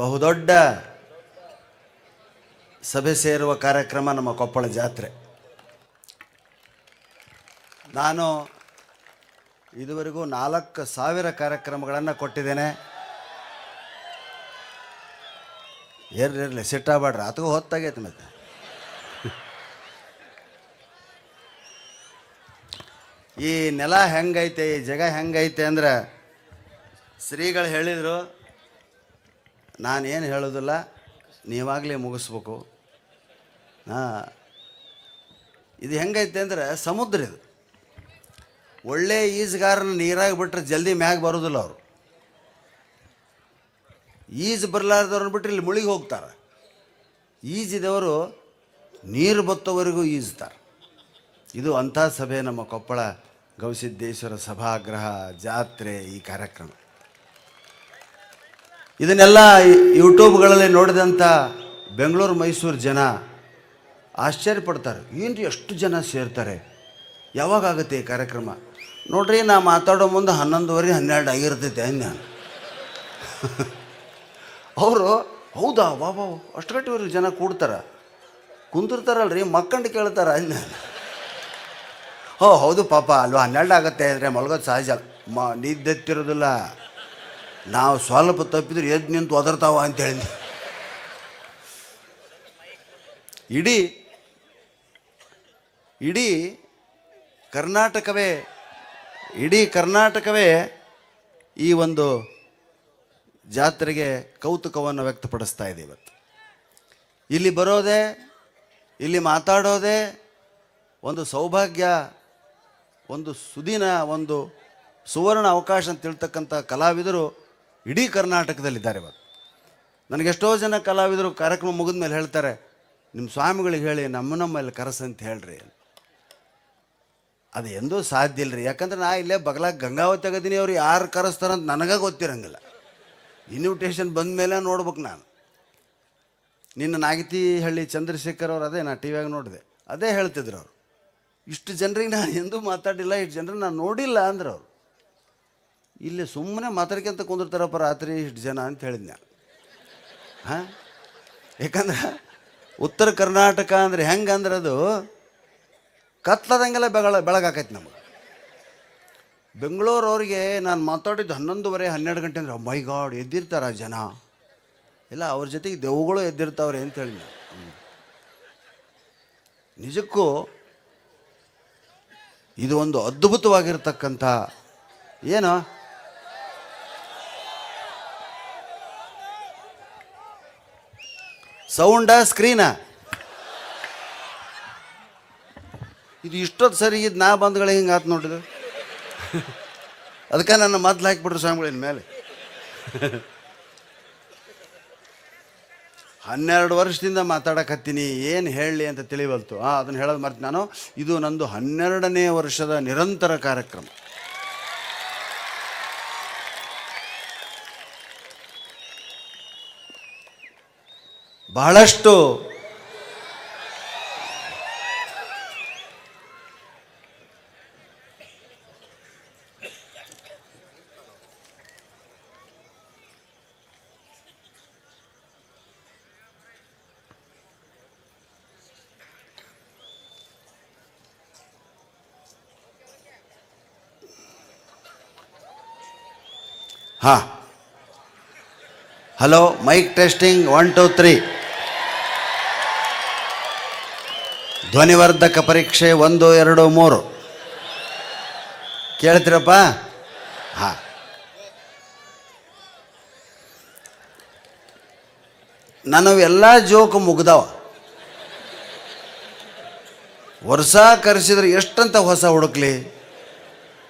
ಬಹುದೊಡ್ಡ ಸಭೆ ಸೇರುವ ಕಾರ್ಯಕ್ರಮ ನಮ್ಮ ಕೊಪ್ಪಳ ಜಾತ್ರೆ. ನಾನು ಇದುವರೆಗೂ 4,000 ಕಾರ್ಯಕ್ರಮಗಳನ್ನು ಕೊಟ್ಟಿದ್ದೇನೆ. ಇರಲಿ ಸಿಟ್ಟಾಗ್ಬೇಡ್ರಿ, ಅದಕ್ಕೂ ಹೊತ್ತಾಗೈತೆ. ಮತ್ತೆ ಈ ನೆಲ ಹೆಂಗೈತೆ, ಈ ಜಾಗ ಹೆಂಗೈತೆ ಅಂದ್ರೆ ಶ್ರೀಗಳು ಹೇಳಿದರು, ನಾನೇನು ಹೇಳೋದಿಲ್ಲ, ನೀವಾಗಲೇ ಮುಗಿಸ್ಬೇಕು. ಇದು ಹೆಂಗೈತೆ ಅಂದ್ರೆ ಸಮುದ್ರ. ಇದು ಒಳ್ಳೆ ಈಜುಗಾರನ ನೀರಾಗಿ ಬಿಟ್ಟರೆ ಜಲ್ದಿ ಮ್ಯಾಗ ಬರೋದಿಲ್ಲ. ಅವರು ಈಜು ಬರಲಾರ್ದವ್ರನ್ನ ಬಿಟ್ಟರೆ ಇಲ್ಲಿ ಮುಳುಗಿ ಹೋಗ್ತಾರೆ. ಈಜಿದವರು ನೀರು ಬತ್ತೋವರೆಗೂ ಈಜ್ತಾರೆ. ಇದು ಅಂಥ ಸಭೆ ನಮ್ಮ ಕೊಪ್ಪಳ ಗವಿಸಿದ್ದೇಶ್ವರ ಸಭಾಗೃಹ ಜಾತ್ರೆ. ಈ ಕಾರ್ಯಕ್ರಮ ಇದನ್ನೆಲ್ಲ ಯೂಟ್ಯೂಬ್ಗಳಲ್ಲಿ ನೋಡಿದಂಥ ಬೆಂಗಳೂರು ಮೈಸೂರು ಜನ ಆಶ್ಚರ್ಯಪಡ್ತಾರೆ. ಏನು ಎಷ್ಟು ಜನ ಸೇರ್ತಾರೆ, ಯಾವಾಗಾಗುತ್ತೆ ಈ ಕಾರ್ಯಕ್ರಮ? ನೋಡ್ರಿ, ನಾ ಮಾತಾಡೋ ಮುಂದೆ 11:30 12 ಆಗಿರ್ತೈತೆ ನಾನು. ಅವರು ಹೌದಾ ಬಾಬಾ ಅಷ್ಟು ಗಂಟೆವರೆಗೆ ಜನ ಕೂಡ್ತಾರೆ, ಕುಂತಿರ್ತಾರಲ್ರಿ, ಮಕ್ಕಂಡು ಕೇಳ್ತಾರೆ ನಾನು. ಹೌದು ಪಾಪ ಅಲ್ವಾ, 12 ಆಗುತ್ತೆ ಅಂದರೆ ಮಲಗೋದು ಸಹಜ. ನಿದ್ದೆತ್ತಿರೋದಿಲ್ಲ, ನಾವು ಸ್ವಲ್ಪ ತಪ್ಪಿದ್ರೆ ಎದ್ದು ನಿಂತು ಒದರ್ತಾವ ಅಂತೇಳಿ. ಇಡೀ ಕರ್ನಾಟಕವೇ ಈ ಒಂದು ಜಾತ್ರೆಗೆ ಕೌತುಕವನ್ನು ವ್ಯಕ್ತಪಡಿಸ್ತಾ ಇದೆ. ಇವತ್ತು ಇಲ್ಲಿ ಬರೋದೇ, ಇಲ್ಲಿ ಮಾತಾಡೋದೇ ಒಂದು ಸೌಭಾಗ್ಯ, ಒಂದು ಸುದಿನ, ಒಂದು ಸುವರ್ಣ ಅವಕಾಶ ಅಂತ ತಿಳ್ತಕ್ಕಂಥ ಕಲಾವಿದರು ಇಡೀ ಕರ್ನಾಟಕದಲ್ಲಿದ್ದಾರೆ. ಇವತ್ತು ನನಗೆಷ್ಟೋ ಜನ ಕಲಾವಿದರು ಕಾರ್ಯಕ್ರಮ ಮುಗಿದ ಮೇಲೆ ಹೇಳ್ತಾರೆ, ನಿಮ್ಮ ಸ್ವಾಮಿಗಳಿಗೆ ಹೇಳಿ ನಮ್ಮಲ್ಲಿ ಕರೆಸಂತ ಹೇಳ್ರಿ. ಅದು ಎಂದೂ ಸಾಧ್ಯ ಇಲ್ಲರಿ. ಯಾಕಂದ್ರೆ ನಾ ಇಲ್ಲೇ ಬಗಲಾಗ ಗಂಗಾವತಿ ಆಗದೀನಿ, ಅವ್ರು ಯಾರು ಕರೆಸ್ತಾರಂತ ನನಗೆ ಗೊತ್ತಿರಂಗಿಲ್ಲ. ಇನ್ವಿಟೇಷನ್ ಬಂದ ಮೇಲೆ ನೋಡ್ಬೇಕು. ನಾನು ನಿನ್ನ ನಾಗತಿಹಳ್ಳಿ ಚಂದ್ರಶೇಖರ್ ಅವ್ರು, ಅದೇ ನಾ ಟಿ ವಿಯಾಗ ನೋಡಿದೆ, ಅದೇ ಹೇಳ್ತಿದ್ರು ಅವರು. ಇಷ್ಟು ಜನರಿಗೆ ನಾನು ಎಂದೂ ಮಾತಾಡಿಲ್ಲ, ಇಷ್ಟು ಜನರಿಗೆ ನಾನು ನೋಡಿಲ್ಲ ಅಂದ್ರೆ ಅವರು ಇಲ್ಲಿ ಸುಮ್ಮನೆ ಮಾತಾಡ್ಕೊಂತ ಕುಂದಿರ್ತಾರಪ್ಪ ರಾತ್ರಿ ಇಷ್ಟು ಜನ ಅಂತ ಹೇಳಿದ್ನ. ಯಾಕಂದ್ರೆ ಉತ್ತರ ಕರ್ನಾಟಕ ಅಂದರೆ ಹೆಂಗೆ ಅಂದ್ರೆ ಅದು ಕತ್ಲದಂಗೆಲ್ಲ ಬೆಳಗಾಕೈತಿ ನಮಗೆ. ಬೆಂಗಳೂರವ್ರಿಗೆ ನಾನು ಮಾತಾಡಿದ್ದು 11:30 12 ಗಂಟೆ ಅಂದ್ರೆ ಮೈ ಗಾಡ್ ಎದ್ದಿರ್ತಾರ ಜನ ಇಲ್ಲ, ಅವ್ರ ಜೊತೆಗೆ ದೆವ್ವಗಳು ಎದ್ದಿರ್ತಾವ್ರೆ ಅಂತ ಹೇಳಿ. ನಿಜಕ್ಕೂ ಇದು ಒಂದು ಅದ್ಭುತವಾಗಿರ್ತಕ್ಕಂಥ ಏನು ಸೌಂಡ ಸ್ಕ್ರೀನ ಇದು ಇಷ್ಟೊತ್ತು ಸರಿ ಇದು ನಾ ಬಂದ್ಗಳೇ ಹಿಂಗೆ ಆತು ನೋಡಿದ್ರು. ಅದಕ್ಕೆ ನನ್ನ ಮೊದಲು ಹಾಕಿಬಿಟ್ರು ಸ್ವಾಮಿಗಳಿನ ಮೇಲೆ. 12 ವರ್ಷದಿಂದ ಮಾತಾಡಕತ್ತೀನಿ, ಏನು ಹೇಳಲಿ ಅಂತ ತಿಳಿವಲ್ತು. ಅದನ್ನು ಹೇಳೋದು ಮರ್ತು ನಾನು. ಇದು ನಂದು 12ನೇ ವರ್ಷದ ನಿರಂತರ ಕಾರ್ಯಕ್ರಮ. ಬಹಳಷ್ಟು ಹಲೋ, ಮೈಕ್ ಟೆಸ್ಟಿಂಗ್ 1 2 3. ಧ್ವನಿವರ್ಧಕ ಪರೀಕ್ಷೆ 1 2 3. ಕೇಳ್ತೀರಪ್ಪ? ನನವೆಲ್ಲ ಜೋಕು ಮುಗ್ದವ. ವರ್ಷ ಕರೆಸಿದ್ರೆ ಎಷ್ಟಂತ ಹೊಸ ಹುಡುಕ್ಲಿ.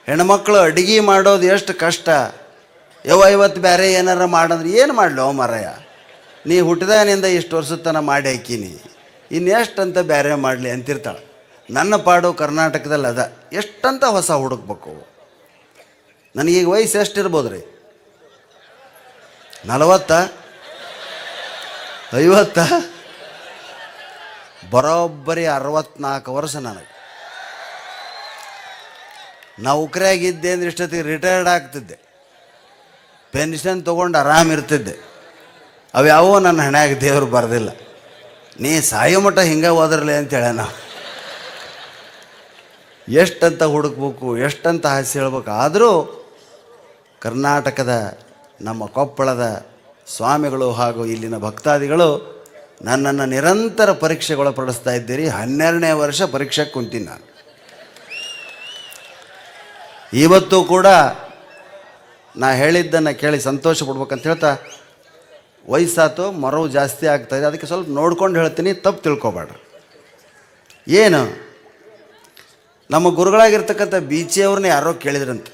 ಹೆಣ್ಮಕ್ಳು ಅಡುಗೆ ಮಾಡೋದು ಎಷ್ಟು ಕಷ್ಟ. ಇವತ್ತು ಬೇರೆ ಏನಾರ ಮಾಡಂದ್ರೆ ಏನು ಮಾಡಲಿ ಮಾರಾಯ, ನೀ ಹುಟ್ಟಿದಾಗಿನಿಂದ ಇಷ್ಟು ವರ್ಷದ ತನಕ ಮಾಡಿ ಹಾಕೀನಿ, ಇನ್ನೆಷ್ಟಂತ ಬೇರೆ ಮಾಡಲಿ ಅಂತಿರ್ತಾಳೆ. ನನ್ನ ಪಾಡು ಕರ್ನಾಟಕದಲ್ಲಿ ಅದ, ಎಷ್ಟಂತ ಹೊಸ ಹುಡುಕ್ಬೇಕು. ನನಗೀಗ ವಯಸ್ಸು ಎಷ್ಟಿರ್ಬೋದು ರೀ? 40 50 ಬರೋಬ್ಬರಿ 64 ವರ್ಷ ನನಗೆ. ನೌಕರಿಯಾಗಿದ್ದೆ ಅಂದ್ರೆ ಇಷ್ಟೊತ್ತಿಗೆ ರಿಟೈರ್ಡ್ ಆಗ್ತಿದ್ದೆ, ಪೆನ್ಷನ್ ತೊಗೊಂಡು ಆರಾಮಿರ್ತಿದ್ದೆ. ಅವ್ಯಾವೋ ನನ್ನ ಹಣೆಯಾಗ ದೇವರು ಬರೆದಿಲ್ಲ. ನೀ ಸಾಯೋ ಮಟ್ಟ ಹಿಂಗೆ ಹೋದ್ರಲೆ ಅಂತೇಳ ನಾವು. ಎಷ್ಟಂತ ಹುಡುಕ್ಬೇಕು, ಎಷ್ಟಂತ ಹಾಸ್ಯ ಹೇಳ್ಬೇಕು. ಆದರೂ ಕರ್ನಾಟಕದ ನಮ್ಮ ಕೊಪ್ಪಳದ ಸ್ವಾಮಿಗಳು ಹಾಗೂ ಇಲ್ಲಿನ ಭಕ್ತಾದಿಗಳು ನನ್ನನ್ನು ನಿರಂತರ ಪರೀಕ್ಷೆಗೊಳಪಡಿಸ್ತಾ ಇದ್ದೀರಿ. 12ನೇ ವರ್ಷ ಪರೀಕ್ಷೆಗೆ ಕುಂತೀನಿ ನಾನು. ಇವತ್ತು ಕೂಡ ನಾ ಹೇಳಿದ್ದನ್ನು ಕೇಳಿ ಸಂತೋಷ ಪಡ್ಬೇಕಂತ ಹೇಳ್ತಾ, ವಯಸ್ಸಾತು ಮರವು ಜಾಸ್ತಿ ಆಗ್ತಾಯಿದೆ, ಅದಕ್ಕೆ ಸ್ವಲ್ಪ ನೋಡ್ಕೊಂಡು ಹೇಳ್ತೀನಿ, ತಪ್ಪು ತಿಳ್ಕೊಬೇಡ್ರಿ. ಏನು, ನಮ್ಮ ಗುರುಗಳಾಗಿರ್ತಕ್ಕಂಥ ಬೀಚಿಯವ್ರನ್ನ ಯಾರೋ ಕೇಳಿದ್ರಂತೆ,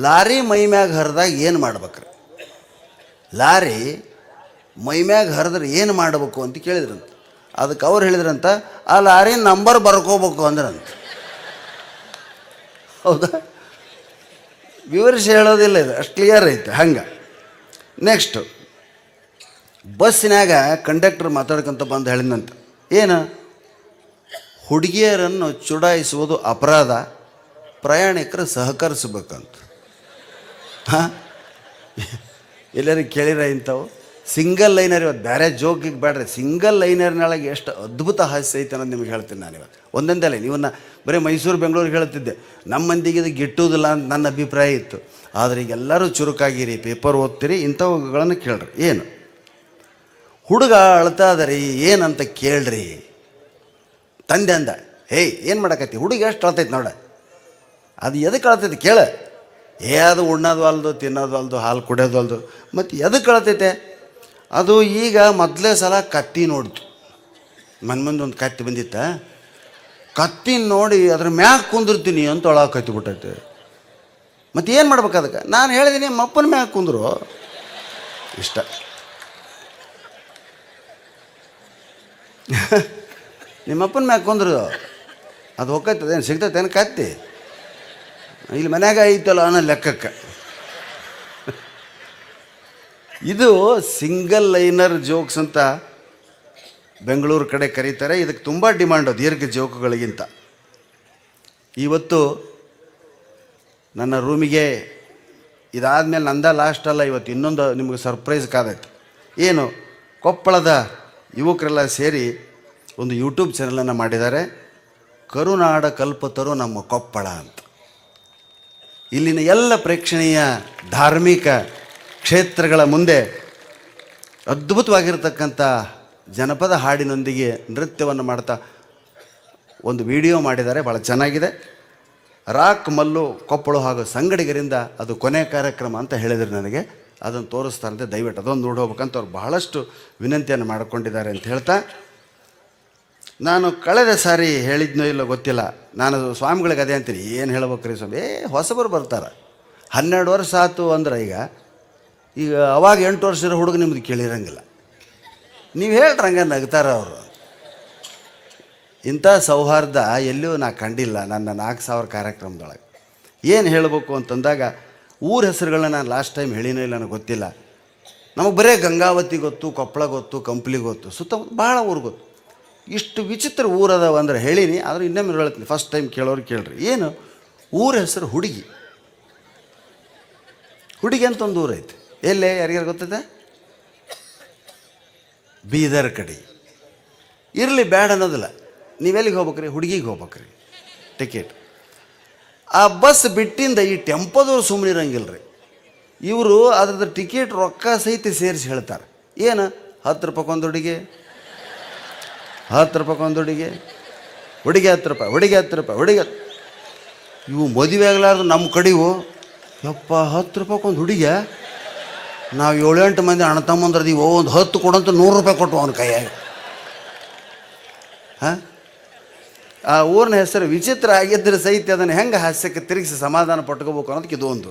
ಲಾರಿ ಮೈ ಮ್ಯಾಗ ಹರಿದಾಗ ಏನು ಮಾಡ್ಬೇಕ್ರಿ, ಲಾರಿ ಮೈ ಮ್ಯಾಗ ಹರಿದ್ರೆ ಏನು ಮಾಡಬೇಕು ಅಂತ ಕೇಳಿದ್ರಂತ. ಅದಕ್ಕೆ ಅವ್ರು ಹೇಳಿದ್ರಂತ, ಆ ಲಾರಿ ನಂಬರ್ ಬರ್ಕೋಬೇಕು ಅಂದ್ರಂತ. ಹೌದಾ? ವಿವರಿಸಿ ಹೇಳೋದಿಲ್ಲ, ಇದು ಅಷ್ಟು ಕ್ಲಿಯರ್ ಐತೆ. ಹಂಗೆ ನೆಕ್ಸ್ಟು ಬಸ್ಸಿನಾಗ ಕಂಡಕ್ಟರ್ ಮಾತಾಡ್ಕೊಂತ ಬಂದು ಹೇಳಿದಂತ, ಏನು, ಹುಡುಗಿಯರನ್ನು ಚುಡಾಯಿಸುವುದು ಅಪರಾಧ, ಪ್ರಯಾಣಿಕರು ಸಹಕರಿಸ್ಬೇಕಂತ. ಹಾಂ, ಎಲ್ಲರಿಗೆ ಕೇಳಿರ ಇಂಥವು? ಸಿಂಗಲ್ ಲೈನರ್, ಇವತ್ತು ಬೇರೆ ಜೋಕಿಗೆ ಬೇಡ್ರಿ, ಸಿಂಗಲ್ ಲೈನರ್ನೊಳಗೆ ಎಷ್ಟು ಅದ್ಭುತ ಹಾಸ್ಯ ಐತೆ ಅನ್ನೋದು ನಿಮ್ಗೆ ಹೇಳ್ತೀನಿ ನಾನು ಇವತ್ತು. ಒಂದೊಂದೇ ಲೈನ್, ಇವನ್ನ ಬರೀ ಮೈಸೂರು ಬೆಂಗಳೂರಿಗೆ ಹೇಳ್ತಿದ್ದೆ, ನಮ್ಮ ಮಂದಿಗೆ ಇದು ಗಿಟ್ಟುವುದಿಲ್ಲ ಅಂತ ನನ್ನ ಅಭಿಪ್ರಾಯ ಇತ್ತು. ಆದರೆ ಈಗ ಎಲ್ಲರೂ ಚುರುಕಾಗಿರಿ, ಪೇಪರ್ ಓದ್ತೀರಿ, ಇಂಥವುಗಳನ್ನು ಕೇಳ್ರಿ. ಏನು, ಹುಡುಗ ಅಳ್ತಾದರಿ, ಏನಂತ ಕೇಳ್ರಿ. ತಂದೆ ಅಂದ, ಹೇಯ್ ಏನು ಮಾಡಕತ್ತಿ, ಹುಡುಗ ಎಷ್ಟು ಅಳ್ತೈತೆ ನೋಡ, ಅದು ಎದಕ್ಕೆ ಅಳ್ತೈತೆ ಕೇಳ. ಅದು ಉಣ್ಣೋದು ಅಲ್ದು, ತಿನ್ನೋದು ಅಲ್ದು, ಹಾಲು ಕುಡಿಯೋದು ಅಲ್ದು, ಮತ್ತು ಎದಕ್ಕೆ ಅಳ್ತೈತೆ? ಅದು ಈಗ ಮೊದಲೇ ಸಲ ಕತ್ತಿ ನೋಡ್ತು, ಮುಂದೆ ಒಂದು ಕತ್ತಿ ಬಂದಿತ್ತ, ಕತ್ತಿ ನೋಡಿ ಅದ್ರ ಮ್ಯಾಗ ಕುಂದಿರ್ತೀನಿ ಅಂತ ಒಳಗೆ ಕತ್ತಿ ಬಿಟ್ಟೈತೆ. ಮತ್ತು ಏನು ಮಾಡ್ಬೇಕು ಅದಕ್ಕೆ? ನಾನು ಹೇಳಿದ್ದೀನಿ ಮಪ್ಪನ ಮ್ಯಾಗ ಕುಂದ್ರು ಇಷ್ಟ. ನಿಮ್ಮಪ್ಪನ ಮ್ಯಾಗ ಕುಂದ್ರು ಅದು ಹೋಗ್ತದೆ, ಏನು ಸಿಗ್ತೈತೆ ಏನು ಕತ್ತಿ? ಇಲ್ಲಿ ಮನ್ಯಾಗ ಐತಲ್ಲ ಅನ್ನೋ ಲೆಕ್ಕಕ್ಕೆ. ಇದು ಸಿಂಗಲ್ ಲೈನರ್ ಜೋಕ್ಸ್ ಅಂತ ಬೆಂಗಳೂರು ಕಡೆ ಕರೀತಾರೆ. ಇದಕ್ಕೆ ತುಂಬ ಡಿಮಾಂಡು ದೀರ್ಘ ಜೋಕುಗಳಿಗಿಂತ. ಇವತ್ತು ನನ್ನ ರೂಮಿಗೆ ಇದಾದಮೇಲೆ ನಂದ ಲಾಸ್ಟ್ ಅಲ್ಲ, ಇವತ್ತು ಇನ್ನೊಂದು ನಿಮಗೆ ಸರ್ಪ್ರೈಸ್ ಕಾದೈತೆ. ಏನು, ಕೊಪ್ಪಳದ ಯುವಕರೆಲ್ಲ ಸೇರಿ ಒಂದು ಯೂಟ್ಯೂಬ್ ಚಾನಲನ್ನು ಮಾಡಿದ್ದಾರೆ, ಕರುನಾಡ ಕಲ್ಪತರು ನಮ್ಮ ಕೊಪ್ಪಳ ಅಂತ. ಇಲ್ಲಿನ ಎಲ್ಲ ಪ್ರೇಕ್ಷಣೀಯ ಧಾರ್ಮಿಕ ಕ್ಷೇತ್ರಗಳ ಮುಂದೆ ಅದ್ಭುತವಾಗಿರ್ತಕ್ಕಂಥ ಜನಪದ ಹಾಡಿನೊಂದಿಗೆ ನೃತ್ಯವನ್ನು ಮಾಡ್ತಾ ಒಂದು ವಿಡಿಯೋ ಮಾಡಿದ್ದಾರೆ, ಭಾಳ ಚೆನ್ನಾಗಿದೆ. ರಾಕ್ ಮಲ್ಲು ಕೊಪ್ಪಳು ಹಾಗೂ ಸಂಗಡಿಗರಿಂದ ಅದು ಕೊನೆ ಕಾರ್ಯಕ್ರಮ ಅಂತ ಹೇಳಿದರು ನನಗೆ. ಅದನ್ನು ತೋರಿಸ್ತಾರಂತೆ, ದಯವಿಟ್ಟು ಅದೊಂದು ನೋಡಿ ಹೋಗ್ಬೇಕಂತ ಅವ್ರು ಬಹಳಷ್ಟು ವಿನಂತಿಯನ್ನು ಮಾಡಿಕೊಂಡಿದ್ದಾರೆ ಅಂತ ಹೇಳ್ತಾ, ನಾನು ಕಳೆದ ಸಾರಿ ಹೇಳಿದ್ನೋ ಇಲ್ಲೋ ಗೊತ್ತಿಲ್ಲ, ನಾನು ಸ್ವಾಮಿಗಳಿಗೆ ಅದೇ ಅಂತೀನಿ, ಏನು ಹೇಳ್ಬೇಕ್ರಿ ಸ್ವಾಮಿ, ಹೊಸಬರು ಬರ್ತಾರೆ, 12 ವರ್ಷ ಆಯ್ತು ಅಂದ್ರೆ ಈಗ ಅವಾಗ 8 ವರ್ಷ ಇರೋ ಹುಡುಗ ನಿಮ್ದು ಕೇಳಿರಂಗಿಲ್ಲ. ನೀವು ಹೇಳ್ರಂಗೆ ನಗ್ತಾರ ಅವರು. ಇಂಥ ಸೌಹಾರ್ದ ಎಲ್ಲಿಯೂ ನಾ ಕಂಡಿಲ್ಲ ನನ್ನ 4000 ಕಾರ್ಯಕ್ರಮದೊಳಗೆ. ಏನು ಹೇಳಬೇಕು ಅಂತಂದಾಗ ಊರ ಹೆಸರುಗಳನ್ನ ನಾನು ಲಾಸ್ಟ್ ಟೈಮ್ ಹೇಳಿನೋ ಇಲ್ಲ ನನಗೆ ಗೊತ್ತಿಲ್ಲ. ನಮಗೆ ಬರೀ ಗಂಗಾವತಿ ಗೊತ್ತು, ಕೊಪ್ಪಳ ಗೊತ್ತು, ಕಂಪ್ಲಿ ಗೊತ್ತು, ಸುತ್ತಮುತ್ತ ಭಾಳ ಊರು ಗೊತ್ತು. ಇಷ್ಟು ವಿಚಿತ್ರ ಊರದವ ಅಂದ್ರೆ ಹೇಳೀನಿ, ಆದರೆ ಇನ್ನೊಮ್ಮೆ ಹೇಳ್ತೀನಿ, ಫಸ್ಟ್ ಟೈಮ್ ಕೇಳೋರು ಕೇಳ್ರಿ. ಏನು, ಊರ ಹೆಸರು ಹುಡುಗಿ. ಹುಡುಗಿ ಅಂತ ಒಂದು ಊರು ಐತೆ, ಎಲ್ಲೇ ಯಾರಿಗಾರು ಗೊತ್ತಿದೆ? ಬೀದರ್ ಕಡೆ. ಇರಲಿ, ಬ್ಯಾಡ ಅನ್ನೋದಿಲ್ಲ, ನೀವೆಲ್ಲಿಗೆ ಹೋಗ್ಬೇಕ್ರಿ? ಹುಡುಗಿಗೆ ಹೋಗ್ಬೇಕ್ರಿ, ಟಿಕೆಟ್. ಆ ಬಸ್ ಬಿಟ್ಟಿಂದ ಈ ಟೆಂಪೋದವ್ರು ಸುಮ್ಮನೆ ಇರಂಗಿಲ್ಲ ರೀ, ಇವರು ಅದ್ರದ್ದು ಟಿಕೆಟ್ ರೊಕ್ಕ ಸಹಿತ ಸೇರಿಸಿ ಹೇಳ್ತಾರೆ. ಏನು, 10 ರೂಪಾಯಿಗೊಂದು ಹುಡುಗಿ, 10 ರೂಪಾಯಿಗೊಂದು ಹುಡುಗಿ, ಹುಡುಗಿ 10 ರೂಪಾಯಿ, ಹುಡುಗಿ 10 ರೂಪಾಯಿ, ಹುಡುಗಿ. ಇವು ಮದುವೆ ಆಗಲಾರ್ದು ನಮ್ಮ ಕಡೆವು, ಯಪ್ಪ 10 ರೂಪಾಯಿಗೊಂದು ಹುಡುಗಿ, ನಾವು 7-8 ಮಂದಿ ಅಣ್ಣ ತಮ್ಮಂದ್ರದೀವೋ, ಒಂದು 10 ಕೊಡಂತ 100 ರೂಪಾಯಿ ಕೊಟ್ಟು ಅವನ ಕೈಯಾಗ. ಹಾಂ, ಆ ಊರಿನ ಹೆಸರು ವಿಚಿತ್ರ ಆಗಿದ್ದರೆ ಸಹಿತ ಅದನ್ನು ಹೆಂಗೆ ಹಾಸ್ಯಕ್ಕೆ ತಿರುಗಿಸಿ ಸಮಾಧಾನ ಪಟ್ಕೋಬೇಕು ಅನ್ನೋದಕ್ಕೆ ಇದು ಒಂದು.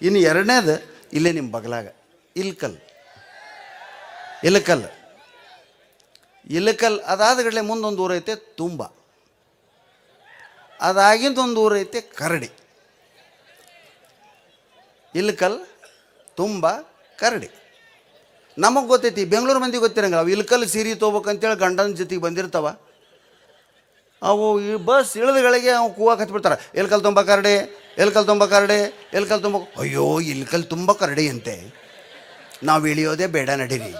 ಇನ್ನು ಎರಡನೇದು ಇಲ್ಲೇ ನಿಮ್ಮ ಬಗಲಾಗ ಇಲ್ಕಲ್. ಇಲಕಲ್ ಇಲಕಲ್ ಅದಾದ ಕಡೆ ಮುಂದೊಂದು ಊರು ಐತೆ ತುಂಬ, ಅದಾಗಿಂದ ಒಂದು ಊರು ಐತೆ ಕರಡಿ. ಇಲ್ಕಲ್, ತುಂಬ, ಕರಡಿ. ನಮಗೆ ಗೊತ್ತೈತಿ, ಬೆಂಗಳೂರು ಮಂದಿ ಗೊತ್ತಿರಂಗಿಲ್ಲ. ಅವು ಇಲ್ಕಲ್ ಸೀರೆ ತೊಗೋಬೇಕಂತೇಳಿ ಗಂಡನ ಜೊತೆಗೆ ಬಂದಿರ್ತಾವ. ಅವು ಈ ಬಸ್ ಇಳಿದಗಳಿಗೆ ಅವು ಕೂಗಾಕ ಹತ್ಬಿಡ್ತಾರೆ, ಎಲ್ಕಲ್ ತುಂಬ ಕರಡಿ, ಎಲ್ಕಲ್ ತುಂಬ ಕರಡಿ, ಎಲ್ಕಲ್ ತುಂಬ. ಅಯ್ಯೋ, ಇಲ್ಕಲ್ ತುಂಬ ಕರಡಿ ಅಂತೆ. ನಾವು ಇಳಿಯೋದೇ ಬೇಡ ನಡೀರಿ.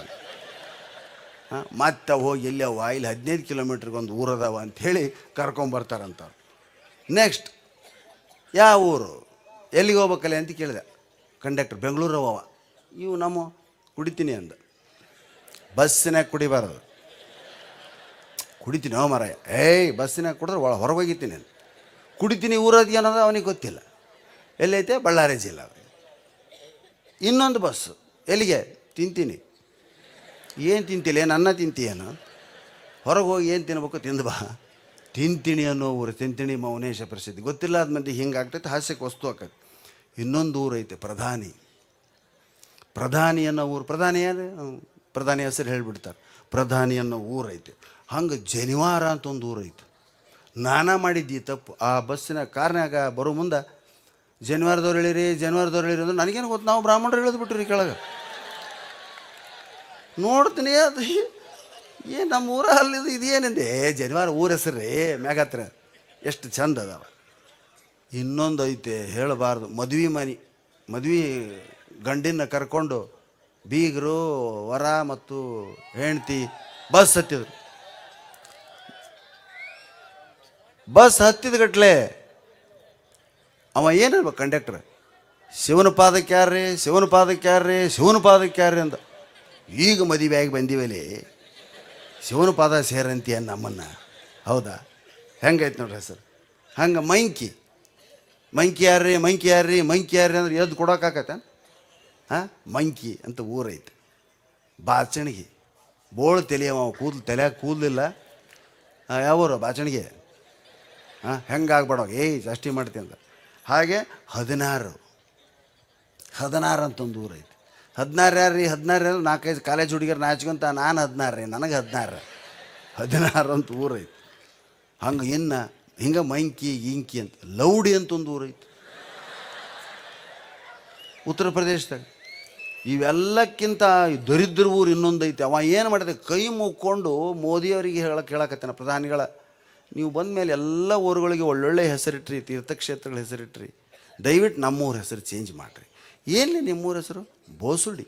ಮತ್ತೆ ಹೋಗಿ ಎಲ್ಲವ ಇಲ್ಲಿ 15 ಕಿಲೋಮೀಟ್ರಿಗೆ ಒಂದು ಊರದವ ಅಂಥೇಳಿ ಕರ್ಕೊಂಬರ್ತಾರಂತ. ನೆಕ್ಸ್ಟ್ ಯಾವ ಊರು, ಎಲ್ಲಿಗೆ ಹೋಗ್ಬೇಕಲ್ಲ ಅಂತ ಕೇಳಿದೆ. ಕಂಡಕ್ಟರ್ ಬೆಂಗಳೂರವ. ಇವು ನಮ್ಮ ಕುಡಿತೀನಿ ಅಂದ. ಬಸ್ಸಿನಾಗ ಕುಡಿಬಾರದು. ಕುಡಿತೀನಿ ಮಾರಾಯ, ಬಸ್ಸಿನಾಗ ಕುಡಿದ್ರೆ ಹೊರಗೆ ಹೋಗಿತೀನಿ ಅಂತ. ಕುಡಿತೀನಿ ಊರದ್ದು ಅನ್ನೋದು ಅವನಿಗೆ ಗೊತ್ತಿಲ್ಲ. ಎಲ್ಲೈತೆ? ಬಳ್ಳಾರಿ ಜಿಲ್ಲೆ. ಇನ್ನೊಂದು ಬಸ್ಸು ಎಲ್ಲಿಗೆ? ತಿಂತೀನಿ. ಏನು ತಿಂತಿಲ್ಲ? ಏನು ಅನ್ನ ತಿಂತೀಯೇನು? ಹೊರಗೆ ಹೋಗಿ ಏನು ತಿನ್ಬೇಕು ತಿಂದು ಬಾ. ತಿಂತೀನಿ ಅನ್ನೋ ಊರು, ತಿಂತಿಣಿ ಮೌನೇಶ ಪ್ರಸಿದ್ಧಿ. ಗೊತ್ತಿಲ್ಲ ಅದು ಮಂದಿ ಹಿಂಗೆ ಆಗ್ತೈತೆ, ಹಾಸ್ಯಕ್ಕೆ ವಸ್ತು ಆಕೈತೆ. ಇನ್ನೊಂದು ಊರು ಐತೆ ಪ್ರಧಾನಿ. ಪ್ರಧಾನಿ ಅನ್ನೋ ಊರು. ಪ್ರಧಾನಿ ಯಾರು? ಪ್ರಧಾನಿ ಹೆಸರು ಹೇಳಿಬಿಡ್ತಾರೆ. ಪ್ರಧಾನಿ ಅನ್ನೋ ಊರು ಐತೆ. ಹಂಗೆ ಜನಿವಾರ ಅಂತ ಒಂದು ಊರು ಐತೆ. ನಾನಾ ಮಾಡಿದ್ದಿ ತಪ್ಪು. ಆ ಬಸ್ಸಿನ ಕಾರ್ನಾಗ ಬರೋ ಮುಂದೆ ಜನಿವಾರದವ್ರು ಹೇಳಿರಿ, ಜನಿವಾರದವ್ರು ಹೇಳಿರಿ ಅಂದ್ರೆ ನನಗೇನು ಗೊತ್ತು, ನಾವು ಬ್ರಾಹ್ಮಣರು ಹೇಳಿದ್ಬಿಟ್ರಿ ಕೆಳಗೆ. ನೋಡ್ತೀನಿ ಅದು ಏನು ನಮ್ಮ ಊರ ಅಲ್ಲಿದು ಇದೇನಿದೆ ಜನಿವಾರ ಊರ ಹೆಸರು ರೀ ಮ್ಯಾಗತ್ರ ಎಷ್ಟು ಚಂದ ಅದಾವ. ಇನ್ನೊಂದು ಐತೆ ಹೇಳಬಾರ್ದು. ಮದ್ವೆ ಗಂಡಿನ ಕರ್ಕೊಂಡು ಬೀಗರು ವರ ಮತ್ತು ಹೆಂಡ್ತಿ ಬಸ್ ಹತ್ತಿದ್ರು. ಬಸ್ ಹತ್ತಿದ ಗಟ್ಲೆ ಅವ ಏನು ಹೇಳ್ಬೇಕು ಕಂಡಕ್ಟರ್? ಶಿವನ ಪಾದಕ್ಕೆ ಯಾರ್ರಿ, ಶಿವನ ಪಾದಕ್ಕೆ ಯಾರ್ರಿ, ಶಿವನ ಪಾದಕ್ಕೆ ಯಾರ್ರಿ ಅಂತ. ಈಗ ಮದುವೆ ಆಗಿ ಬಂದೀವಲ್ಲಿ ಶಿವನ ಪಾದ ಸೇರಂತೀಯ ನಮ್ಮನ್ನು. ಹೌದಾ? ಹೆಂಗೈತೆ ನೋಡ್ರಿ ಹೆಸರು. ಹಂಗೆ ಮಂಕಿ ಯಾರ್ರಿ, ಮಂಕಿ ಯಾರ್ರಿ ಅಂದ್ರೆ ಎದ್ದು ಕೊಡೋಕ್ಕಾಗತ್ತೆ? ಮಂಕಿ ಅಂತ ಊರೈತೆ. ಬಾಚಣಿಗೆ ಬೋಳು ತಲೆಯವ, ತಲೆಯಾಗ ಕೂದಲಿಲ್ಲ. ಯಾವೂರು? ಬಾಚಣಿಗೆ. ಹೆಂಗಾಗ್ಬೇಡ ಜಾಸ್ತಿ ಮಾಡ್ತೀನಿ ಅಂತ. ಹಾಗೆ 16 ಅಂತ ಒಂದು ಊರೈತೆ. 16 ಯಾರ್ರಿ? 16 4-5 ಕಾಲೇಜ್ ಹುಡುಗಿಯರು ನಾಚ್ಕೊಂತ ನಾನು 16 ರೀ, ನನಗೆ 16 ಅಂತ ಊರೈತೆ. ಹಂಗೆ ಇನ್ನು ಹಿಂಗೆ ಮಂಕಿ ಇಂಕಿ ಅಂತ. ಲೌಡಿ ಅಂತ ಒಂದು ಊರೈತೆ ಉತ್ತರ ಪ್ರದೇಶದಾಗ. ಇವೆಲ್ಲಕ್ಕಿಂತ ದರಿದ್ರ ಊರು ಇನ್ನೊಂದು ಐತೆ. ಅವ ಏನು ಮಾಡಿದೆ, ಕೈ ಮುಕ್ಕೊಂಡು ಮೋದಿಯವರಿಗೆ ಹೇಳಕತ್ತಾನ, ಪ್ರಧಾನಿಗಳ, ನೀವು ಬಂದ ಮೇಲೆ ಎಲ್ಲ ಊರುಗಳಿಗೆ ಒಳ್ಳೊಳ್ಳೆ ಹೆಸರಿಟ್ರಿ, ತೀರ್ಥಕ್ಷೇತ್ರಗಳ ಹೆಸರಿಟ್ರಿ, ದಯವಿಟ್ಟು ನಮ್ಮೂರ ಹೆಸರು ಚೇಂಜ್ ಮಾಡಿರಿ. ಏನ್ಲಿ ನಿಮ್ಮೂರ ಹೆಸರು? ಬೋಸುಡಿ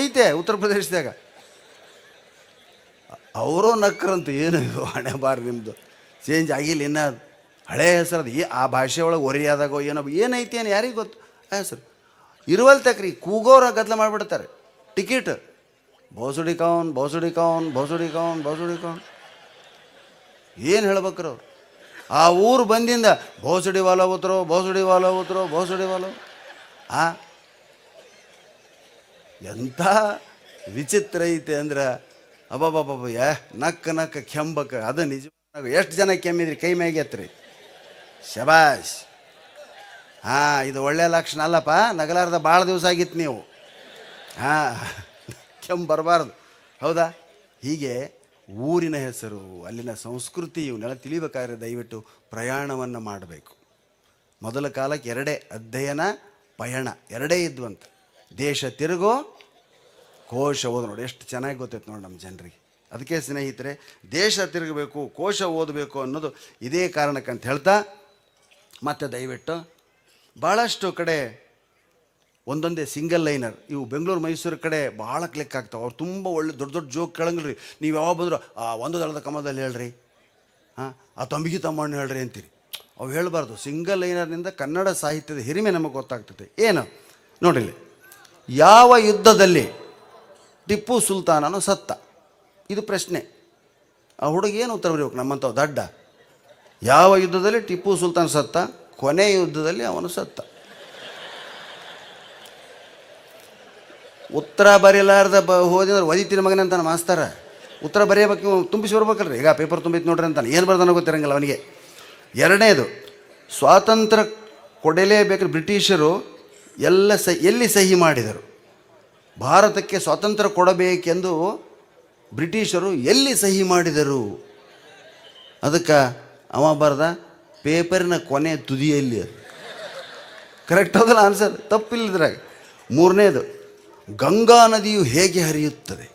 ಐತೆ ಉತ್ತರ ಪ್ರದೇಶದಾಗ. ಅವರೂ ನಕ್ಕರಂತ, ಏನು ಹಣೆ ಬಾರ್ ನಿಮ್ಮದು ಚೇಂಜ್ ಆಗಿಲ್ಲ ಇನ್ನು, ಹಳೆ ಹೆಸರು ಅದು. ಆ ಭಾಷೆ ಒಳಗೆ ಒರಿಯಾದಾಗೋ ಏನೋ ಏನೈತಿ ಏನು ಯಾರಿಗೆ ಗೊತ್ತು ಆ ಹೆಸರು. ಇರುವಲ್ ತಕ್ರಿ ಕೂಗೋರ ಗದ್ದಲ ಮಾಡಿಬಿಡ್ತಾರೆ. ಟಿಕೆಟ್ ಬೋಸುಡಿ ಕೌನ್ ಏನು ಹೇಳ್ಬೇಕ್ರ ಅವ್ರು? ಆ ಊರು ಬಂದಿಂದ ಬೋಸುಡಿ ವಾಲ ಉತ್ತರೋ ಎಂಥ ವಿಚಿತ್ರ ಐತೆ ಅಂದ್ರೆ ಅಬ್ಬಬ್ಬಬ್ಬ. ನಕ್ಕ ಕೆಂಬಕ್ಕೆ ಅದು ನಿಜ. ಎಷ್ಟು ಜನ ಕೆಮ್ಮಿದ್ರಿ? ಕೈ ಮ್ಯಾಗೆ ಎತ್ರಿ. ಶಬಾಷ್. ಇದು ಒಳ್ಳೆಯ ಲಕ್ಷಣ ಅಲ್ಲಪ್ಪ. ನಗಲಾರ್ದ ಭಾಳ ದಿವಸ ಆಗಿತ್ತು ನೀವು. ಕೆಮ್ಮು ಬರಬಾರ್ದು. ಹೌದಾ? ಹೀಗೆ ಊರಿನ ಹೆಸರು, ಅಲ್ಲಿನ ಸಂಸ್ಕೃತಿ ಇವನ್ನೆಲ್ಲ ತಿಳಿಬೇಕಾದ್ರೆ ದಯವಿಟ್ಟು ಪ್ರಯಾಣವನ್ನು ಮಾಡಬೇಕು. ಮೊದಲ ಕಾಲಕ್ಕೆ 2 ಅಧ್ಯಯನ ಪಯಣ 2 ಇದ್ವಂತ. ದೇಶ ತಿರುಗೋ ಕೋಶ ಓದು. ನೋಡಿ ಎಷ್ಟು ಚೆನ್ನಾಗಿ ಗೊತ್ತೈತೆ ನೋಡಿ ನಮ್ಮ ಜನರಿಗೆ. ಅದಕ್ಕೆ ಸ್ನೇಹಿತರೆ, ದೇಶ ತಿರುಗಬೇಕು, ಕೋಶ ಓದಬೇಕು ಅನ್ನೋದು ಇದೇ ಕಾರಣಕ್ಕಂತ ಹೇಳ್ತಾ, ಮತ್ತು ದಯವಿಟ್ಟು ಭಾಳಷ್ಟು ಕಡೆ ಒಂದೊಂದೇ ಸಿಂಗಲ್ ಲೈನರ್. ಇವು ಬೆಂಗಳೂರು ಮೈಸೂರು ಕಡೆ ಭಾಳ ಕ್ಲಿಕ್ ಆಗ್ತಾವೆ. ಅವ್ರು ತುಂಬ ಒಳ್ಳೆ ದೊಡ್ಡ ಜೋಕ್ ಕೇಳಂಗಿಲ್ಲ ರೀ. ನೀವು ಯಾವಾಗ ಬಂದರೂ ಒಂದು ದಳದ ಕಮಲದಲ್ಲಿ ಹೇಳ್ರಿ, ಆ ತಂಬಿಗೆ ತಮ್ಮಣ್ಣು ಹೇಳ್ರಿ ಅಂತೀರಿ. ಅವು ಹೇಳಬಾರ್ದು. ಸಿಂಗಲ್ ಲೈನರ್ನಿಂದ ಕನ್ನಡ ಸಾಹಿತ್ಯದ ಹಿರಿಮೆ ನಮಗೆ ಗೊತ್ತಾಗ್ತದೆ. ಏನು ನೋಡಿರಿ, ಯಾವ ಯುದ್ಧದಲ್ಲಿ ಟಿಪ್ಪು ಸುಲ್ತಾನನು ಸತ್ತ? ಇದು ಪ್ರಶ್ನೆ. ಆ ಹುಡುಗ ಏನು ಉತ್ತರ ಬರೀಬೇಕು? ನಮ್ಮಂಥವು ದಡ್ಡ. ಯಾವ ಯುದ್ಧದಲ್ಲಿ ಟಿಪ್ಪು ಸುಲ್ತಾನ್ ಸತ್ತ? ಕೊನೆ ಯುದ್ಧದಲ್ಲಿ ಅವನು ಸತ್ತ. ಉತ್ತರ ಬರೀಲಾರ್ದ ಹೋದ್ರೆ ಒದಿತಿನ ಮಗನ ಅಂತಾನೆ ಮಾಸ್ತರ. ಉತ್ತರ ಬರೆಯಬೇಕು, ತುಂಬಿಸಿ ಬರ್ಬೇಕಲ್ರಿ. ಈಗ ಪೇಪರ್ ತುಂಬಿತ್ತು ನೋಡ್ರಿ ಅಂತಾನೆ. ಏನು ಬರ್ದಾನೋ ಗೊತ್ತಿರಂಗಿಲ್ಲ ಅವನಿಗೆ. 2ನೇದು, ಸ್ವಾತಂತ್ರ್ಯ ಕೊಡಲೇಬೇಕಾದ್ರೆ ಬ್ರಿಟಿಷರು ಎಲ್ಲಿ ಸಹಿ ಮಾಡಿದರು? ಭಾರತಕ್ಕೆ ಸ್ವಾತಂತ್ರ್ಯ ಕೊಡಬೇಕೆಂದು ಬ್ರಿಟಿಷರು ಎಲ್ಲಿ ಸಹಿ ಮಾಡಿದರು? ಅದಕ್ಕೆ ಅವ ಬರ್ದ ಪೇಪರಿನ ಕೊನೆ ತುದಿಯಲ್ಲಿ. ಅದು ಕರೆಕ್ಟ್ ಹೌದಲ್ಲ ಆನ್ಸರ್? ತಪ್ಪಿಲ್ಲದ್ರಾಗ. 3ನೇದು, ಗಂಗಾ ನದಿಯು ಹೇಗೆ ಹರಿಯುತ್ತದೆ?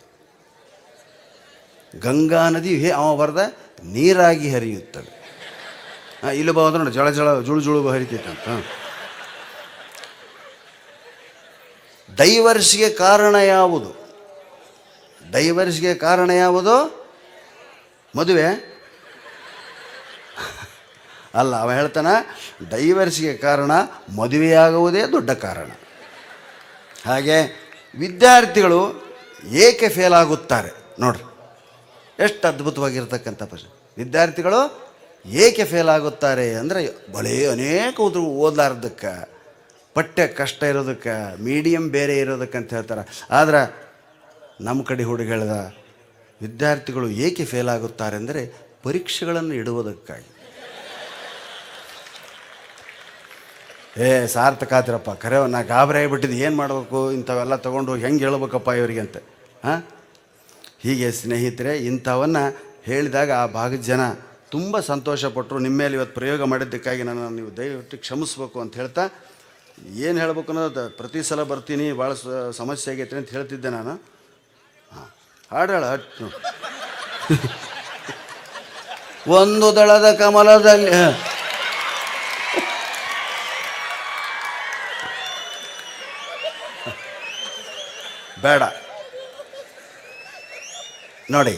ಗಂಗಾ ನದಿಯು ಅವ ಬರ್ದ ನೀರಾಗಿ ಹರಿಯುತ್ತದೆ. ಇಲ್ಲಿ ಬಂದ್ರೆ ನೋಡಿ, ಜಳ ಜುಳು ಹರಿತೈತೆ ಅಂತ. ಡೈವರ್ಸ್ಗೆ ಕಾರಣ ಯಾವುದು? ಡೈವರ್ಸ್ಗೆ ಕಾರಣ ಯಾವುದು? ಮದುವೆ ಅಲ್ಲ. ಅವ ಹೇಳ್ತಾನೆ ಡೈವರ್ಸ್ಗೆ ಕಾರಣ ಮದುವೆಯಾಗುವುದೇ ದೊಡ್ಡ ಕಾರಣ. ಹಾಗೆ ವಿದ್ಯಾರ್ಥಿಗಳು ಏಕೆ ಫೇಲ್ ಆಗುತ್ತಾರೆ ನೋಡ್ರಿ, ಎಷ್ಟು ಅದ್ಭುತವಾಗಿರ್ತಕ್ಕಂಥ ಪ್ರಶ್ನೆ. ವಿದ್ಯಾರ್ಥಿಗಳು ಏಕೆ ಫೇಲ್ ಆಗುತ್ತಾರೆ ಅಂದರೆ ಬರೀ ಅನೇಕ ಓದಲಾರ್ದಕ್ಕೆ, ಪಠ್ಯ ಕಷ್ಟ ಇರೋದಕ್ಕೆ, ಮೀಡಿಯಮ್ ಬೇರೆ ಇರೋದಕ್ಕೆ ಅಂತ ಹೇಳ್ತಾರೆ. ಆದ್ರೆ ನಮ್ಮ ಕಡೆ ಹುಡುಗ ಹೇಳ್ದ ವಿದ್ಯಾರ್ಥಿಗಳು ಏಕೆ ಫೇಲ್ ಆಗುತ್ತಾರೆ ಅಂದರೆ ಪರೀಕ್ಷೆಗಳನ್ನು ಇಡುವುದಕ್ಕಾಗಿ. ಸಾರ್ಥಕ ಆತಿರಪ್ಪ, ಕರೆ ನಾ ಗಾಬರಿ ಆಗಿಬಿಟ್ಟಿದ್ದು, ಏನು ಮಾಡಬೇಕು ಇಂಥವೆಲ್ಲ ತೊಗೊಂಡು ಹೆಂಗೆ ಹೇಳ್ಬೇಕಪ್ಪ ಇವರಿಗೆ ಅಂತ. ಹೀಗೆ ಸ್ನೇಹಿತರೆ, ಇಂಥವನ್ನು ಹೇಳಿದಾಗ ಆ ಭಾಗದ ಜನ ತುಂಬ ಸಂತೋಷಪಟ್ಟರು. ನಿಮ್ಮ ಮೇಲೆ ಇವತ್ತು ಪ್ರಯೋಗ ಮಾಡಿದ್ದಕ್ಕಾಗಿ ನಾನು ನೀವು ದಯವಿಟ್ಟು ಕ್ಷಮಿಸ್ಬೇಕು ಅಂತ ಹೇಳ್ತಾ, ಏನು ಹೇಳ್ಬೇಕು ಅನ್ನೋದು ಪ್ರತಿ ಸಲ ಬರ್ತೀನಿ, ಭಾಳ ಸಮಸ್ಯೆ ಆಗೈತೆ ಅಂತ ಹೇಳ್ತಿದ್ದೆ ನಾನು. ಹಾಡಾಳ ಒಂದು ದಳದ ಕಮಲದಲ್ಲಿ ಬೇಡ ನೋಡಿ.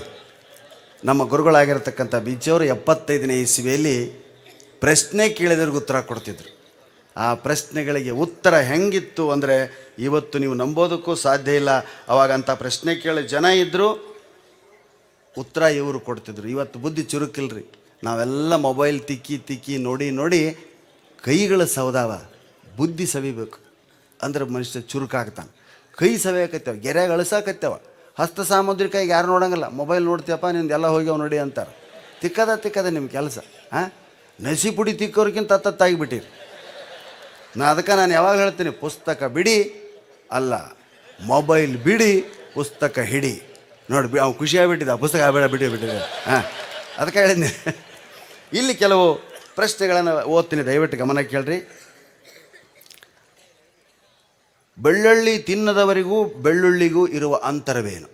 ನಮ್ಮ ಗುರುಗಳಾಗಿರ್ತಕ್ಕಂಥ ಬೀಚವರು 75ನೇ ಇಸ್ವಿಯಲ್ಲಿ ಪ್ರಶ್ನೆ ಕೇಳಿದ್ರಿಗೆ ಉತ್ತರ ಕೊಡ್ತಿದ್ರು. ಆ ಪ್ರಶ್ನೆಗಳಿಗೆ ಉತ್ತರ ಹೆಂಗಿತ್ತು ಅಂದರೆ ಇವತ್ತು ನೀವು ನಂಬೋದಕ್ಕೂ ಸಾಧ್ಯ ಇಲ್ಲ. ಅವಾಗಂಥ ಪ್ರಶ್ನೆ ಕೇಳಿ ಜನ ಇದ್ದರು, ಉತ್ತರ ಇವರು ಕೊಡ್ತಿದ್ರು. ಇವತ್ತು ಬುದ್ಧಿ ಚುರುಕಿಲ್ರಿ, ನಾವೆಲ್ಲ ಮೊಬೈಲ್ ತಿಕ್ಕಿ ನೋಡಿ ನೋಡಿ ಕೈಗಳು ಸವದಾವ. ಬುದ್ಧಿ ಸವಿಬೇಕು ಅಂದ್ರೆ ಮನುಷ್ಯ ಚುರುಕಾಗ್ತಾನೆ. ಕೈ ಸವಿಯಾಕತ್ತೇವ, ಗೆರೆಯಾಗ ಅಳಿಸಾಕತ್ತೇವ. ಹಸ್ತ ಸಾಮುದ್ರಿಕಾಗಿ ಯಾರು ನೋಡಂಗಿಲ್ಲ, ಮೊಬೈಲ್ ನೋಡ್ತೀಯಪ್ಪ ನಿಂದು ಎಲ್ಲ ಹೋಗ್ಯಾವ ನೋಡಿ ಅಂತಾರೆ. ತಿಕ್ಕದ ನಿಮ್ಮ ಕೆಲಸ. ನಸಿ ಪುಡಿ ತಿಕ್ಕೋರ್ಗಿಂತ ತತ್ತಾಗಿಬಿಟ್ಟಿರಿ. ಅದಕ್ಕೆ ನಾನು ಯಾವಾಗ ಹೇಳ್ತೀನಿ, ಪುಸ್ತಕ ಬಿಡಿ ಅಲ್ಲ, ಮೊಬೈಲ್ ಬಿಡಿ, ಪುಸ್ತಕ ಹಿಡಿ. ನೋಡಿ ಅವ್ನು ಖುಷಿಯಾಗಿಬಿಟ್ಟಿದ್ದ, ಪುಸ್ತಕ ಬಿಟ್ಟಿದೆ. ಅದಕ್ಕೆ ಹೇಳಿದ್ನಿ. ಇಲ್ಲಿ ಕೆಲವು ಪ್ರಶ್ನೆಗಳನ್ನು ಓದ್ತೀನಿ, ದಯವಿಟ್ಟು ಗಮನ ಕೇಳ್ರಿ. ಬೆಳ್ಳುಳ್ಳಿ ತಿನ್ನದವರಿಗೂ ಬೆಳ್ಳುಳ್ಳಿಗೂ ಇರುವ ಅಂತರವೇನು?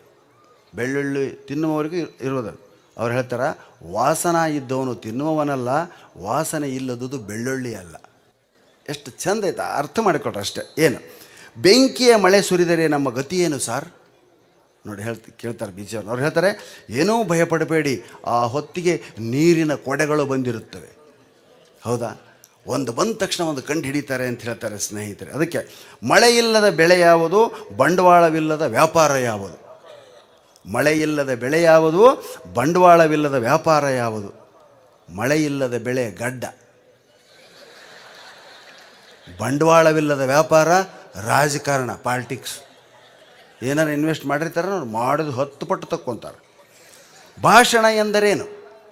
ಬೆಳ್ಳುಳ್ಳಿ ತಿನ್ನುವವರಿಗೂ ಇರುವುದು. ಅವ್ರು ಹೇಳ್ತಾರೆ, ವಾಸನ ಇದ್ದವನು ತಿನ್ನುವವನಲ್ಲ, ವಾಸನೆ ಇಲ್ಲದುದು ಬೆಳ್ಳುಳ್ಳಿ ಅಲ್ಲ. ಎಷ್ಟು ಚಂದ ಆಯ್ತಾ, ಅರ್ಥ ಮಾಡಿಕೊಟ್ರೆ ಅಷ್ಟೇ. ಏನು? ಬೆಂಕಿಯ ಮಳೆ ಸುರಿದರೆ ನಮ್ಮ ಗತಿ ಏನು ಸಾರ್? ನೋಡಿ ಕೇಳ್ತಾರೆ ಬೀಚವ್ರು. ಅವ್ರು ಹೇಳ್ತಾರೆ, ಏನೂ ಭಯಪಡಬೇಡಿ, ಆ ಹೊತ್ತಿಗೆ ನೀರಿನ ಕೊಡೆಗಳು ಬಂದಿರುತ್ತವೆ. ಹೌದಾ? ಒಂದು ಬಂದ ತಕ್ಷಣ ಒಂದು ಕಂಡು ಹಿಡಿತಾರೆ ಅಂತ ಹೇಳ್ತಾರೆ ಸ್ನೇಹಿತರೆ. ಅದಕ್ಕೆ ಮಳೆ ಇಲ್ಲದ ಬೆಳೆ ಯಾವುದು, ಬಂಡವಾಳವಿಲ್ಲದ ವ್ಯಾಪಾರ ಯಾವುದು? ಮಳೆ ಇಲ್ಲದ ಬೆಳೆ ಯಾವುದು, ಬಂಡವಾಳವಿಲ್ಲದ ವ್ಯಾಪಾರ ಯಾವುದು? ಮಳೆ ಇಲ್ಲದ ಬೆಳೆ ಗಡ್ಡ, ಬಂಡವಾಳವಿಲ್ಲದ ವ್ಯಾಪಾರ ರಾಜಕಾರಣ, ಪಾಲಿಟಿಕ್ಸ್. ಏನಾರು ಇನ್ವೆಸ್ಟ್ ಮಾಡಿರ್ತಾರೆ ಅವ್ರು, ಮಾಡೋದು 10 ಪಟ್ಟು ತಕ್ಕೊತಾರೆ. ಭಾಷಣ ಎಂದರೇನು?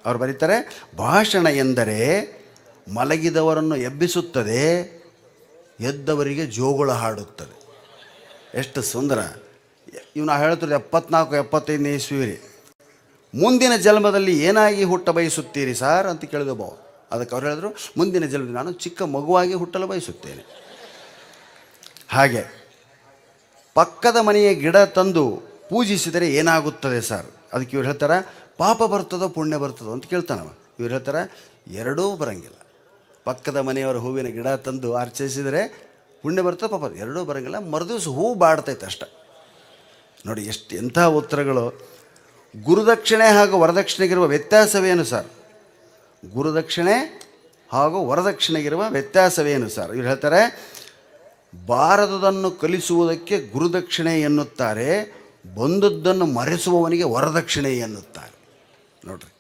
ಅವ್ರು ಬರೀತಾರೆ, ಭಾಷಣ ಎಂದರೆ ಮಲಗಿದವರನ್ನು ಎಬ್ಬಿಸುತ್ತದೆ, ಎದ್ದವರಿಗೆ ಜೋಗುಳ ಹಾಡುತ್ತದೆ. ಎಷ್ಟು ಸುಂದರ. ಇವನು ಹೇಳ್ತಾರೆ 74-75ನೇ ಇಸ್ವಿ. ಮುಂದಿನ ಜನ್ಮದಲ್ಲಿ ಏನಾಗಿ ಹುಟ್ಟ ಬಯಸುತ್ತೀರಿ ಸಾರ್ ಅಂತ ಕೇಳಿದ ಬಾವು. ಅದಕ್ಕೆ ಅವ್ರು ಹೇಳಿದ್ರು, ಮುಂದಿನ ಜನ್ಮದಲ್ಲಿ ನಾನು ಚಿಕ್ಕ ಮಗುವಾಗಿ ಹುಟ್ಟಲು ಬಯಸುತ್ತೇನೆ. ಹಾಗೆ ಪಕ್ಕದ ಮನೆಯ ಗಿಡ ತಂದು ಪೂಜಿಸಿದರೆ ಏನಾಗುತ್ತದೆ ಸರ್? ಅದಕ್ಕೆ ಇವ್ರು ಹೇಳ್ತಾರೆ, ಪಾಪ ಬರ್ತದೋ ಪುಣ್ಯ ಬರ್ತದೋ ಅಂತ ಕೇಳ್ತಾನವ. ಇವ್ರು ಹೇಳ್ತಾರೆ, ಎರಡೂ ಬರೋಂಗಿಲ್ಲ. ಪಕ್ಕದ ಮನೆಯವರ ಹೂವಿನ ಗಿಡ ತಂದು ಅರ್ಚಿಸಿದರೆ ಪುಣ್ಯ ಬರ್ತದೆ, ಪಾಪ ಎರಡೂ ಬರೋಂಗಿಲ್ಲ. ಮರುದಿವ್ಸ ಹೂ ಬಾಡ್ತೈತೆ ಅಷ್ಟೆ. ನೋಡಿ ಎಂಥ ಉತ್ತರಗಳು. ಗುರುದಕ್ಷಿಣೆ ಹಾಗೂ ವರದಕ್ಷಿಣೆಗಿರುವ ವ್ಯತ್ಯಾಸವೇನು ಸರ್? ಗುರುದಕ್ಷಿಣೆ ಹಾಗೂ ವರದಕ್ಷಿಣೆಗಿರುವ ವ್ಯತ್ಯಾಸವೇನು ಸರ್? ಇವ್ರು ಹೇಳ್ತಾರೆ, ಬಾರದುದನ್ನು ಕಲಿಸುವುದಕ್ಕೆ ಗುರುದಕ್ಷಿಣೆ ಎನ್ನುತ್ತಾರೆ, ಬಂದದ್ದನ್ನು ಮರೆಸುವವನಿಗೆ ವರದಕ್ಷಿಣೆ ಎನ್ನುತ್ತಾರೆ. ನೋಡ್ರಿ.